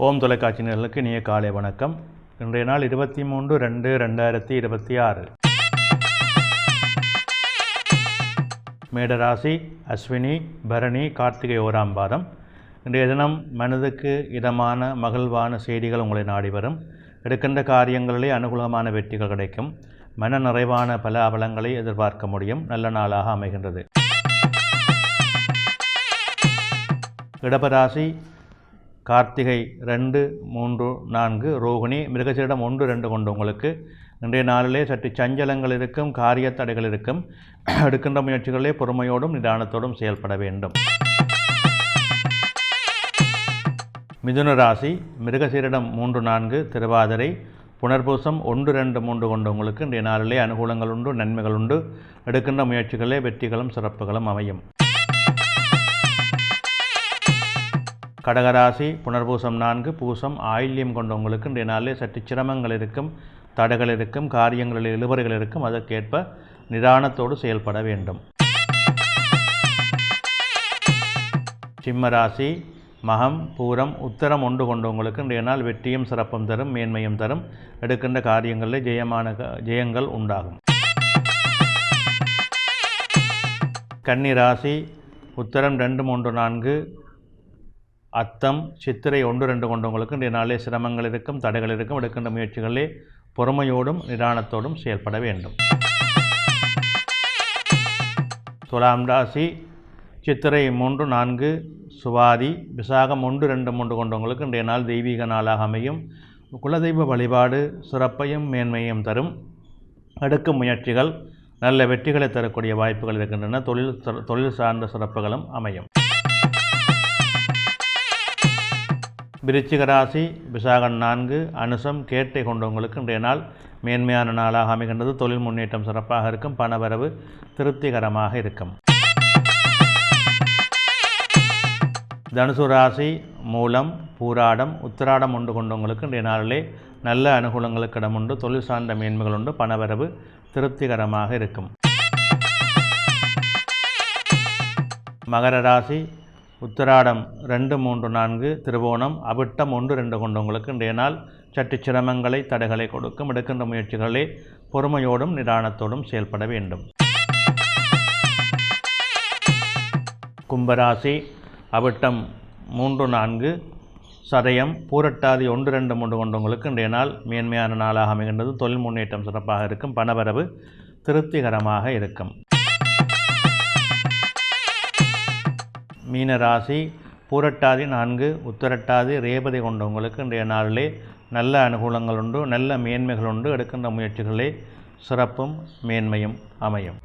ஓம் தொலைக்காட்சி நேயர்களுக்கு இனிய காலை வணக்கம். இன்றைய நாள் 23/2/2026. மேடராசி, அஸ்வினி, பரணி, கார்த்திகை ஓராம் பாதம். இன்றைய தினம் மனதுக்கு இதமான மகிழ்வான செய்திகள் உங்களை நாடி வரும். எடுக்கின்ற காரியங்களிலே அனுகூலமான வெற்றிகள் கிடைக்கும். மன நிறைவான பல பலங்களை எதிர்பார்க்க முடியும். நல்ல நாளாக அமைகின்றது. இடபராசி, கார்த்திகை 2, 3, 4, ரோகிணி, மிருகசீரிடம் 1, 2 கொண்டு உங்களுக்கு இன்றைய நாளிலே சற்று சஞ்சலங்கள் இருக்கும், காரிய தடைகள் இருக்கும். எடுக்கின்ற முயற்சிகளிலே பொறுமையோடும் நிதானத்தோடும் செயல்பட வேண்டும். மிதுன ராசி, மிருகசீரிடம் 3, 4, திருவாதிரை, புனர்பூசம் 1, 2, 3 கொண்டு உங்களுக்கு இன்றைய நாளிலே அனுகூலங்கள் உண்டு, நன்மைகள் உண்டு. எடுக்கின்ற முயற்சிகளிலே வெற்றிகளும் சிறப்புகளும் அமையும். கடகராசி, புனர்பூசம் 4, பூசம், ஆயில்யம் கொண்ட உங்களுக்கு இன்றைய நாளிலே சற்று சிரமங்கள் இருக்கும், தடைகள் இருக்கும், காரியங்களில் இழுபறிகள் இருக்கும். அதற்கேற்ப நிதானத்தோடு செயல்பட வேண்டும். சிம்மராசி, மகம், பூரம், உத்தரம் 1 கொண்டு உங்களுக்கு இன்றைய நாள் வெற்றியும் சிறப்பும் தரும், மேன்மையும் தரும். எடுக்கின்ற காரியங்களில் ஜெயங்கள் உண்டாகும். கன்னிராசி, உத்தரம் 2, 3, 4, அத்தம், சித்திரை 1, 2 கொண்டவங்களுக்கு இன்றைய நாளிலே சிரமங்கள் இருக்கும், தடைகள் இருக்கும். எடுக்கின்ற முயற்சிகளிலே பொறுமையோடும் நிதானத்தோடும் செயல்பட வேண்டும். துலாம் ராசி, சித்திரை 3, 4, சுவாதி, விசாகம் 1, 2, 3 கொண்டவங்களுக்கு இன்றைய நாள் தெய்வீக நாளாக அமையும். குலதெய்வ வழிபாடு சிறப்பையும் மேன்மையும் தரும். எடுக்கும் முயற்சிகள் நல்ல வெற்றிகளை தரக்கூடிய வாய்ப்புகள் இருக்கின்றன. தொழில் சார்ந்த சிறப்புகளும் அமையும். விருச்சிக ராசி, விசாகம் 4, அனுசம், கேட்டை கொண்டவங்களுக்கு இன்றைய நாள் மேன்மையான நாளாக அமைகின்றது. தொழில் முன்னேற்றம் சிறப்பாக இருக்கும். பணவரவு திருப்திகரமாக இருக்கும். தனுசு ராசி, மூலம், பூராடம், உத்திராடம் 1 கொண்டவங்களுக்கு இன்றைய நாளிலே நல்ல அனுகூலங்களுக்கு இடம் உண்டு. தொழில் சார்ந்த மேன்மைகள் உண்டு. பணவரவு திருப்திகரமாக இருக்கும். மகர ராசி, உத்திராடம் 2, 3, 4, திருவோணம், அவிட்டம் 1, 2 கொண்டவங்களுக்கு இன்றைய நாள் சற்று சிரமங்களை தடைகளை கொடுக்கும். எடுக்கின்ற முயற்சிகளே பொறுமையோடும் நிதானத்தோடும் செயல்பட வேண்டும். கும்பராசி, அவிட்டம் 3, 4, சதயம், பூரட்டாதி 1, 2, 3 கொண்டவங்களுக்கு இன்றைய நாள் மேன்மையான நாளாக அமைகின்றது. தொழில் முன்னேற்றம் சிறப்பாக இருக்கும். பணவரவு திருப்திகரமாக இருக்கும். மீனராசி, பூரட்டாதி 4, உத்திரட்டாதி, ரேவதி கொண்டவங்களுக்கு இன்றைய நாளிலே நல்ல அனுகூலங்கள் உண்டு, நல்ல மேன்மைகள் உண்டு. எடுக்கின்ற முயற்சிகளே சிறப்பும் மேன்மையும் அமையும்.